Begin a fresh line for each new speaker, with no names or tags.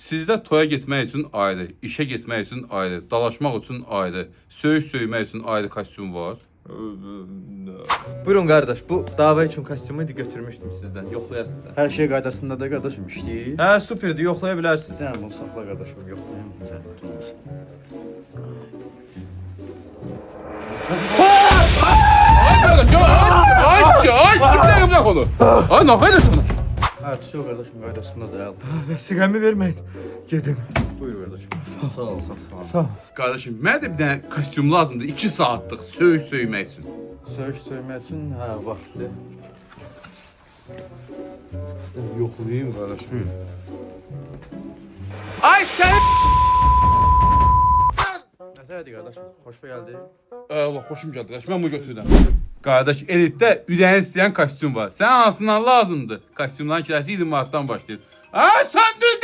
Sizdə toya getmək üçün ayrı, işə getmək üçün ayrı, dalaşmaq üçün ayrı, söymək üçün ayrı kostyum var.
Buyurun qardaş, bu dava üçün kostyumu götürmüşdüm sizdən. Yoxlayarsınız da.
Hər şey qaydasında da qardaşım işləyir.
Hə, superdir, yoxlaya bilərsiniz.
Sən bunu saxla qardaşım, yoxlayım. Sən tutulmasın.
Ay qardaş, ay, kimdə qıblaq olur? Ay, nə xeyirsən?
Hər şey qardaşım qaydasında da.
Vəsiqəmi verməyin. Gedim.
Buyur qardaşım. Sağ ol, sağ ol.
Sağ ol.
Qardaşım, mənə də bir dənə kostyum lazımdır 2 saatlıq söymək üçün.
Söymək üçün, hə, vaxtdır.
Yoxlayayım qardaşım. Ay sən!
Nətədir qardaşım? Xoşuna gəldi.
Allah, xoşum gəldi qardaş, mən bunu götürürəm. Qardaş, elitdə ürəyin istəyən kostyum var. Sən hansından lazımdır? Kostyumların kirəsi 20 manatdan başlayır. Ay, sən düz